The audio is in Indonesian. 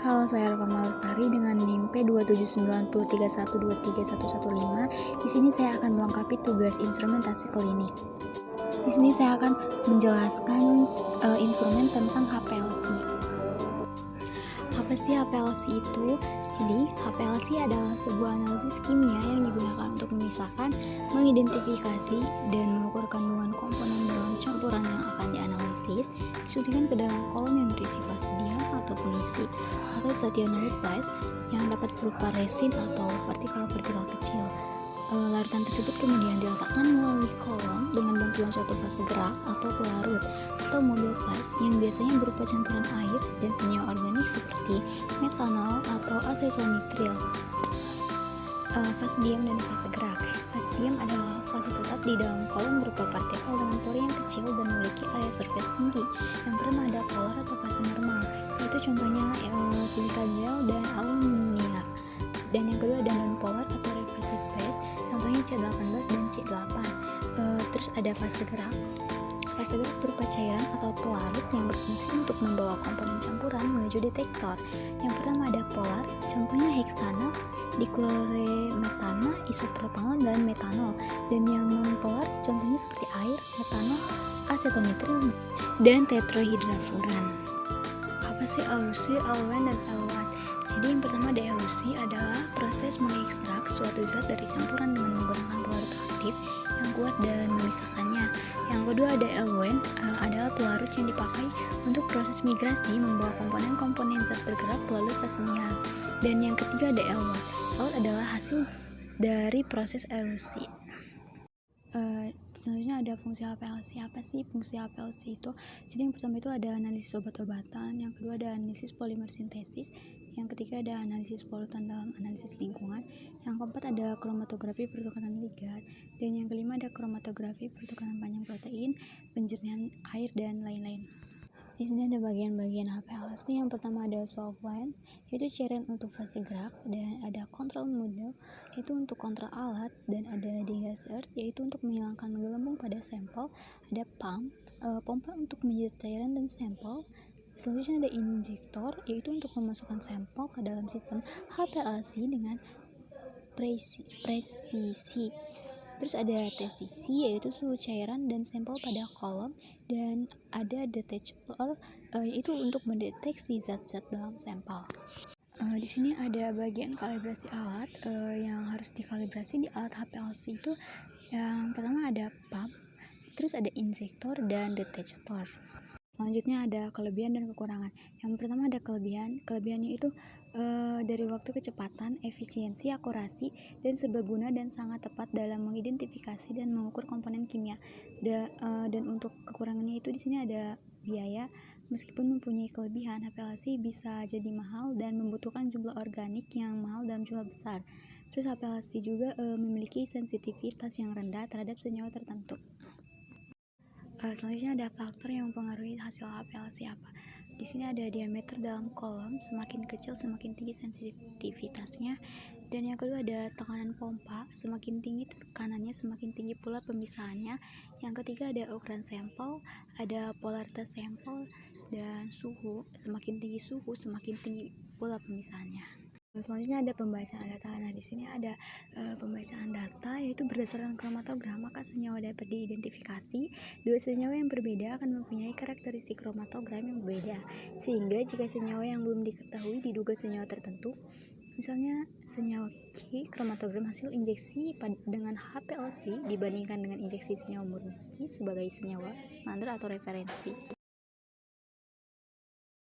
Halo, saya Alfa Lestari dengan NIM P279031231115. Di sini saya akan melengkapi tugas instrumentasi klinik. Di sini saya akan menjelaskan instrumen tentang HPLC. Apa sih HPLC itu? Jadi, HPLC adalah sebuah analisis kimia yang digunakan untuk memisahkan, mengidentifikasi, dan mengukur kandungan komponen dalam campuran yang akan dianalisis, disuntikan ke dalam kolom yang berisi fase diam atau pengisi, atau stationary phase yang dapat berupa resin atau partikel-partikel kecil. Larutan tersebut kemudian diletakkan melalui kolom dengan bantuan suatu fase gerak atau pelarut atau mobil phase yang biasanya berupa campuran air dan senyawa organik seperti metanol atau asesonitril. Fase diam dan fase gerak. Fase diam adalah fase tetap di dalam kolom berupa partikel dengan pori yang kecil dan memiliki area surface tinggi. Yang pertama ada polar atau fase normal, yaitu contohnya silika gel dan alumina. Dan yang kedua ada non-polar atau reversive phase, contohnya C18 dan C8. Terus ada fase gerak. Fase gerak berupa cairan atau pelarut yang berfungsi untuk membawa komponen campuran menuju detektor. Yang pertama ada polar, contohnya heksana, diklorometana, isopropanol, dan metanol. Dan yang non-polar contohnya seperti air, metanol, asetonitril, dan tetrahidrofuran. Apa sih elusi, eluen, dan eluat? Jadi yang pertama ada elusi adalah proses mengekstrak suatu zat dari campuran dengan menggunakan pelarut aktif yang kuat dan memisahkannya. Yang kedua ada eluen, adalah pelarut yang dipakai untuk proses migrasi membawa komponen-komponen zat bergerak melalui fasenya. Dan yang ketiga ada eluat. Eluat adalah hasil dari proses elusi. Selanjutnya ada fungsi HPLC. Apa sih fungsi HPLC itu? Jadi yang pertama itu ada analisis obat-obatan, yang kedua ada analisis polimer sintesis, yang ketiga ada analisis polutan dalam analisis lingkungan, yang keempat ada kromatografi pertukaran ligat, dan yang kelima ada kromatografi pertukaran panjang protein, penjernihan air, dan lain-lain. Di sini ada bagian-bagian HPLC. Yang pertama ada solvent, yaitu cairan untuk fase gerak, dan ada control model, yaitu untuk kontrol alat, dan ada degasser, yaitu untuk menghilangkan gelembung pada sampel, ada pump, pompa untuk menyedot cairan dan sampel. Selanjutnya ada injektor, yaitu untuk memasukkan sampel ke dalam sistem HPLC dengan presisi. Terus ada TCC, yaitu suhu cairan dan sampel pada kolom, dan ada detector, yaitu untuk mendeteksi zat-zat dalam sampel. Di sini ada bagian kalibrasi alat yang harus dikalibrasi di alat HPLC itu. Yang pertama ada pump, terus ada injektor dan detector. Selanjutnya ada kelebihan dan kekurangan. Yang pertama ada kelebihannya itu dari waktu, kecepatan, efisiensi, akurasi, dan serbaguna dan sangat tepat dalam mengidentifikasi dan mengukur komponen kimia. Dan untuk kekurangannya itu di sini ada biaya. Meskipun mempunyai kelebihan, HPLC bisa jadi mahal dan membutuhkan jumlah organik yang mahal dalam jumlah besar. Terus HPLC juga memiliki sensitivitas yang rendah terhadap senyawa tertentu. Selanjutnya ada faktor yang mempengaruhi hasil HPLC apa? Di sini ada diameter dalam kolom, semakin kecil semakin tinggi sensitivitasnya. Dan yang kedua ada tekanan pompa, semakin tinggi tekanannya semakin tinggi pula pemisahannya. Yang ketiga ada ukuran sampel, ada polaritas sampel, dan suhu, semakin tinggi suhu semakin tinggi pula pemisahannya. Selanjutnya ada pembacaan data. Nah, di sini ada pembacaan data, yaitu berdasarkan kromatogram maka senyawa dapat diidentifikasi. Dua senyawa yang berbeda akan mempunyai karakteristik kromatogram yang berbeda, sehingga jika senyawa yang belum diketahui diduga senyawa tertentu, misalnya senyawa K, kromatogram hasil injeksi dengan HPLC dibandingkan dengan injeksi senyawa murni sebagai senyawa standar atau referensi.